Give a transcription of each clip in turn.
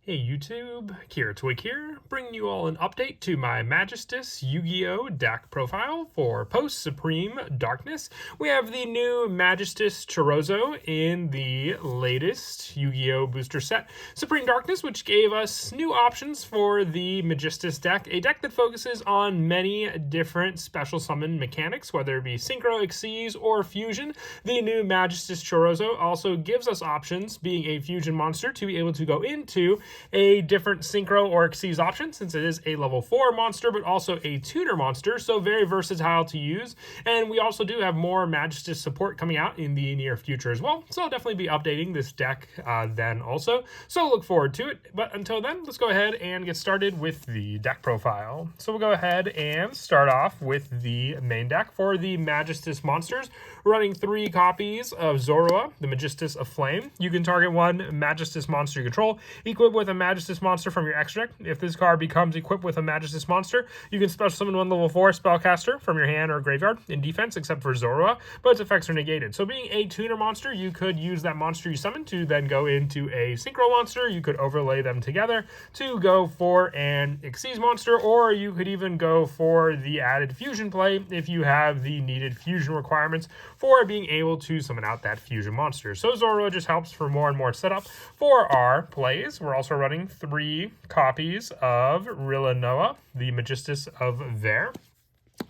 Hey YouTube, Kira Twig here, bringing you all an update to my Magistus Yugioh deck profile for Post-Supreme Darkness. We have the new Magistus Chorozo in the latest Yu-Gi-Oh! Booster set, Supreme Darkness, which gave us new options for the Magistus deck, a deck that focuses on many different special summon mechanics, whether it be Synchro, Xyz, or Fusion. The new Magistus Chorozo also gives us options, being a Fusion monster, to be able to go into a different Synchro or Xyz option, since it is a level 4 monster, but also a tutor monster, so very versatile to use. And we also do have more Magistus support coming out in the near future as well, so I'll definitely be updating this deck then also, so look forward to it. But until then, let's go ahead and get started with the deck profile. So we'll go ahead and start off with the main deck for the Magistus monsters. We're running 3 copies of Zorua, the Magistus of Flame. You can target one Magistus monster you control, equip with a Magistus monster from your extra deck. If this card becomes equipped with a Magistus monster, you can special summon one level 4 spellcaster from your hand or graveyard in defense, except for Zorua, but its effects are negated. So being a tuner monster, you could use that monster you summon to then go into a Synchro monster. You could overlay them together to go for an Xyz monster, or you could even go for the added fusion play if you have the needed fusion requirements for being able to summon out that fusion monster. So Zorua just helps for more and more setup for our plays. We're also running 3 copies of Rillanoa, the Magistus of Ver,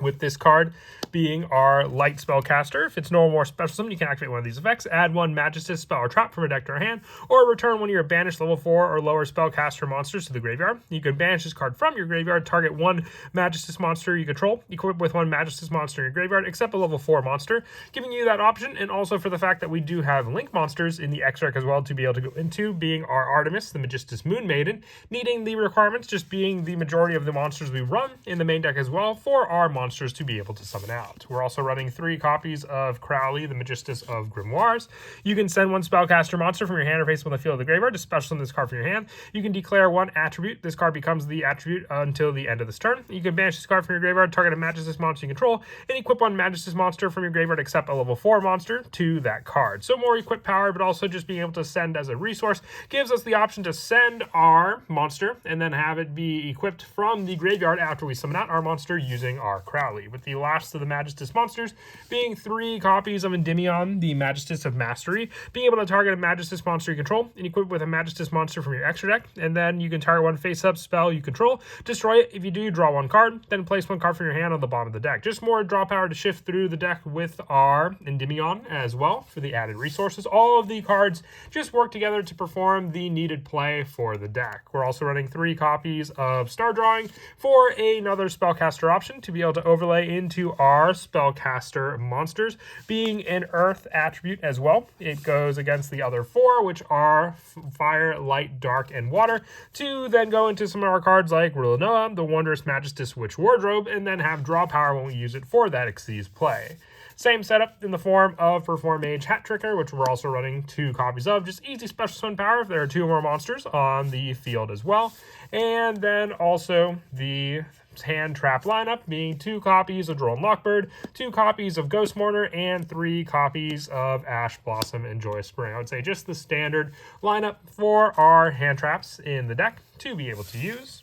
with this card being our light spellcaster. If it's normal or special summon, you can activate one of these effects, add one Magistus spell or trap from a deck to your hand, or return one of your banished level 4 or lower spellcaster monsters to the graveyard. You can banish this card from your graveyard, target one Magistus monster you control, equip with one Magistus monster in your graveyard, except a level 4 monster, giving you that option. And also for the fact that we do have link monsters in the extra deck as well to be able to go into, being our Artemis, the Magistus Moon Maiden, needing the requirements just being the majority of the monsters we run in the main deck as well for our monsters to be able to summon out. We're also running 3 copies of Crowley, the Magistus of Grimoires. You can send one spellcaster monster from your hand or face on the field of the graveyard to special summon this card from your hand. You can declare one attribute. This card becomes the attribute until the end of this turn. You can banish this card from your graveyard, target a Magistus monster you control, and equip one Magistus monster from your graveyard except a level 4 monster to that card. So more equip power, but also just being able to send as a resource gives us the option to send our monster and then have it be equipped from the graveyard after we summon out our monster using our Crowley, with the last of the Magistus monsters being 3 copies of Endymion, the Magistus of Mastery, being able to target a Magistus monster you control and equip with a Magistus monster from your extra deck, and then you can target one face-up spell you control, destroy it. If you do, draw one card, then place one card from your hand on the bottom of the deck. Just more draw power to shift through the deck with our Endymion as well for the added resources. All of the cards just work together to perform the needed play for the deck. We're also running 3 copies of Star Drawing for another spellcaster option to be able to overlay into our spellcaster monsters, being an earth attribute as well. It goes against the other 4, which are fire, light, dark, and water, to then go into some of our cards like Rillanoa, the Wondrous Magistus Witch Wardrobe, and then have draw power when we use it for that Xyz play. Same setup in the form of Perform Mage Hat Tricker, which we're also running 2 copies of. Just easy special summon power if there are 2 or more monsters on the field as well. And then also the hand trap lineup being 2 copies of Drone Lockbird, 2 copies of Ghost Mourner, and 3 copies of Ash Blossom and Joyous Spring. I would say just the standard lineup for our hand traps in the deck to be able to use,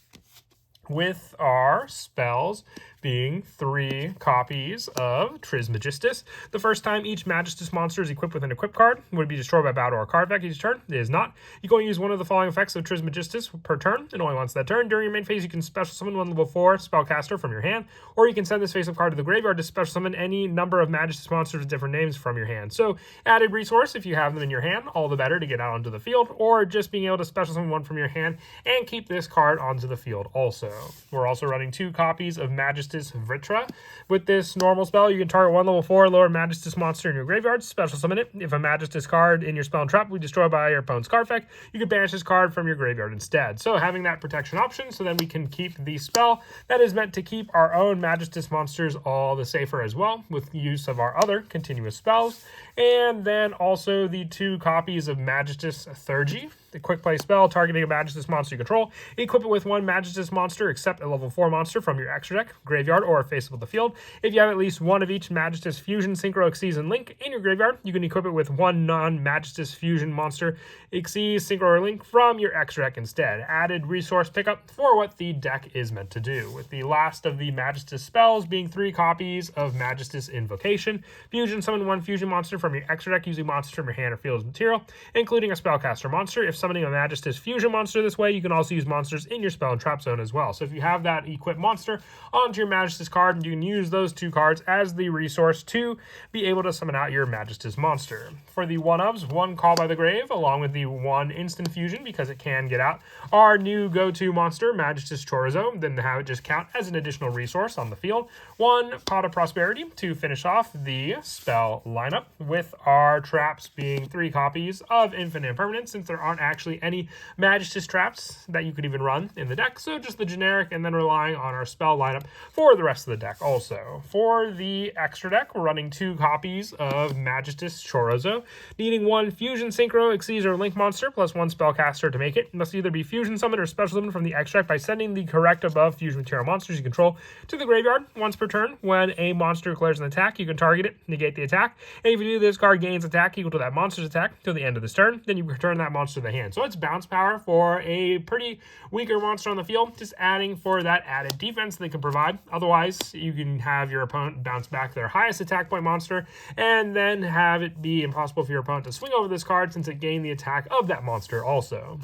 with our spells being 3 copies of Trismegistus. The first time each Magistus monster is equipped with an equip card would be destroyed by battle or card effect each turn. It is not. You can only use one of the following effects of Trismegistus per turn, and only once that turn. During your main phase, you can special summon one level 4 spellcaster from your hand, or you can send this face-up card to the graveyard to special summon any number of Magistus monsters with different names from your hand. So added resource if you have them in your hand, all the better to get out onto the field, or just being able to special summon one from your hand and keep this card onto the field also. We're also running 2 copies of Magistus Vritra. With this normal spell, you can target one level 4 lower Magistus monster in your graveyard, special summon it. If a Magistus card in your spell and trap will be destroyed by your opponent's card effect, you can banish this card from your graveyard instead. So having that protection option, so then we can keep the spell that is meant to keep our own Magistus monsters all the safer as well, with use of our other continuous spells. And then also the 2 copies of Magistus Theurgy, the quick play spell targeting a Magistus monster you control. Equip it with one Magistus monster except a level 4 monster from your extra deck, graveyard, or face of the field. If you have at least one of each Magistus Fusion, Synchro, Xyz, and Link in your graveyard, you can equip it with one non-Magistus Fusion monster, Xyz, Synchro, or Link from your extra deck instead. Added resource pickup for what the deck is meant to do, with the last of the Magistus spells being 3 copies of Magistus Invocation. Fusion, summon one fusion monster from your extra deck using monsters from your hand or field as material, including a spellcaster monster. If summoning a Magistus Fusion monster this way, you can also use monsters in your spell and trap zone as well. So if you have that equipped monster onto your Magistus card, you can use those 2 cards as the resource to be able to summon out your Magistus monster. For the one-ofs, 1 Call by the Grave, along with the 1 Instant Fusion, because it can get out, our new go-to monster, Magistus Chorizo, then have it just count as an additional resource on the field. 1 Pot of Prosperity to finish off the spell lineup, with our traps being 3 copies of Infinite Impermanence, since there aren't actually any Magistus traps that you could even run in the deck, so just the generic, and then relying on our spell lineup for the rest of the deck also. For the extra deck, we're running 2 copies of Magistus Chorizo, needing 1 Fusion, Synchro, Xyz, or Link monster, plus 1 spellcaster to make it. It must either be Fusion Summon or Special Summon from the extract by sending the correct above Fusion material monsters you control to the graveyard once per turn. When a monster declares an attack, you can target it, negate the attack, and if you do, this card gains attack equal to that monster's attack till the end of this turn, then you return that monster to the hand. So it's bounce power for a pretty weaker monster on the field, just adding for that added defense they can provide. Otherwise, you can have your opponent bounce back their highest attack point monster, and then have it be impossible for your opponent to swing over this card since it gained the attack of that monster also.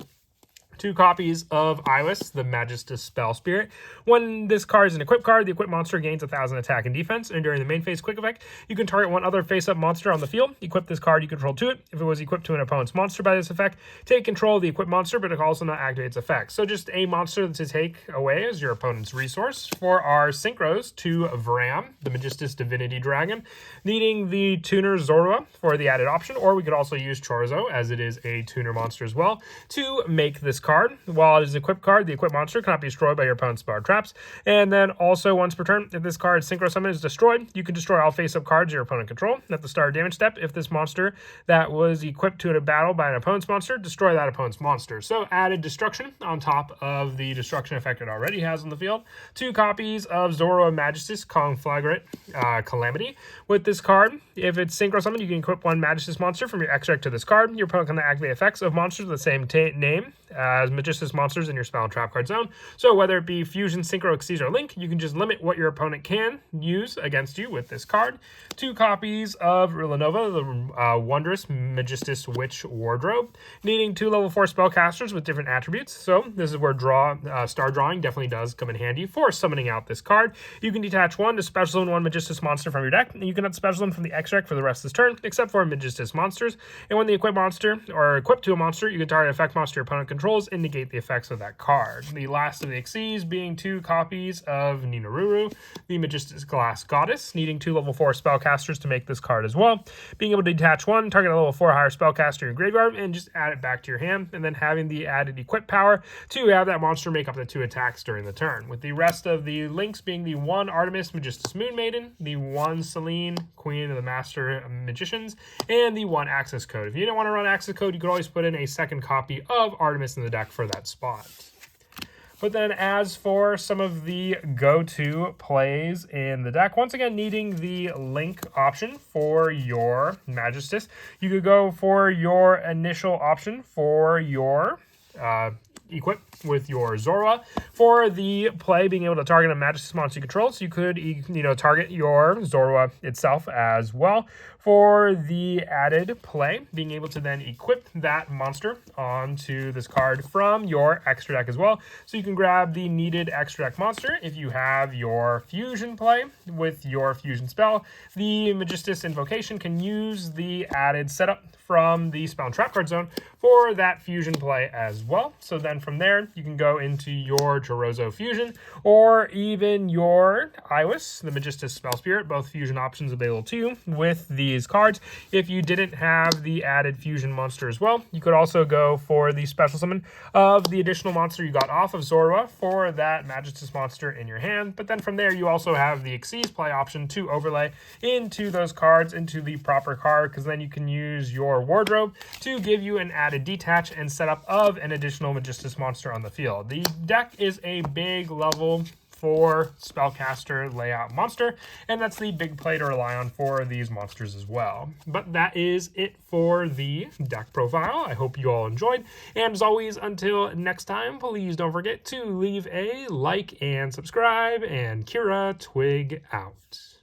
2 copies of Iris, the Magistus Spell Spirit. When this card is an equipped card, the equipped monster gains 1,000 attack and defense, and during the main phase quick effect, you can target one other face-up monster on the field, equip this card you control to it. If it was equipped to an opponent's monster by this effect, take control of the equipped monster, but it can also not activate its effect. So just a monster to take away as your opponent's resource. For our synchros, 2 Vram, the Magistus Divinity Dragon, needing the tuner Zorua for the added option, or we could also use Chorizo, as it is a tuner monster as well, to make this card. While it is an equipped card, the equipped monster cannot be destroyed by your opponent's barred traps. And then also once per turn, if this card's Synchro Summon is destroyed, you can destroy all face-up cards your opponent control. At the start of damage step, if this monster that was equipped to a battle by an opponent's monster, destroy that opponent's monster. So added destruction on top of the destruction effect it already has on the field. 2 copies of Zorua Magistus Conflagrate Calamity. With this card, if it's Synchro Summon, you can equip 1 Magistus monster from your extract to this card. Your opponent can activate effects of monsters with the same name as Magistus monsters in your spell and trap card zone. So whether it be Fusion, Synchro, Xyz, or Link, you can just limit what your opponent can use against you with this card. 2 copies of Rilanova, the Wondrous Magistus Witch Wardrobe, needing 2 level 4 spellcasters with different attributes. So this is where star drawing definitely does come in handy for summoning out this card. You can detach 1 to special summon 1 Magistus monster from your deck, and you can special summon from the extract for the rest of this turn, except for Magistus monsters. And when the equipped monster, or equipped to a monster, you can target effect monster your opponent controls and negate the effects of that card. The last of the Xyz being 2 copies of Ninururu, the Magistus Glass Goddess, needing 2 level 4 spellcasters to make this card as well. Being able to detach 1, target a level 4 higher spellcaster in your graveyard, and just add it back to your hand, and then having the added equip power to have that monster make up to 2 attacks during the turn. With the rest of the links being the 1 Artemis Magistus Moon Maiden, the 1 Selene Queen of the Master Magicians, and the 1 Access Code. If you don't want to run Access Code, you could always put in a second copy of Artemis in the deck for that spot. But then as for some of the go-to plays in the deck, once again needing the Link option for your Magistus, you could go for your initial option for your equip with your Zorua. For the play, being able to target a Magistus monster you control, so you could target your Zorua itself as well. For the added play, being able to then equip that monster onto this card from your extra deck as well. So you can grab the needed extra deck monster if you have your fusion play with your fusion spell. The Magistus Invocation can use the added setup from the spell and trap card zone for that fusion play as well. So then from there, you can go into your Chorizo Fusion or even your Iwis, the Magistus Spell Spirit, both fusion options available to you with these cards. If you didn't have the added fusion monster as well, you could also go for the special summon of the additional monster you got off of Zorua for that Magistus monster in your hand. But then from there, you also have the Xyz play option to overlay into those cards into the proper card, because then you can use your or wardrobe to give you an added detach and setup of an additional Magistus monster on the field. The deck is a big level 4 spellcaster layout monster, and that's the big play to rely on for these monsters as well. But that is it for the deck profile. I hope you all enjoyed, and as always, until next time, please don't forget to leave a like and subscribe, and Kira Twig out.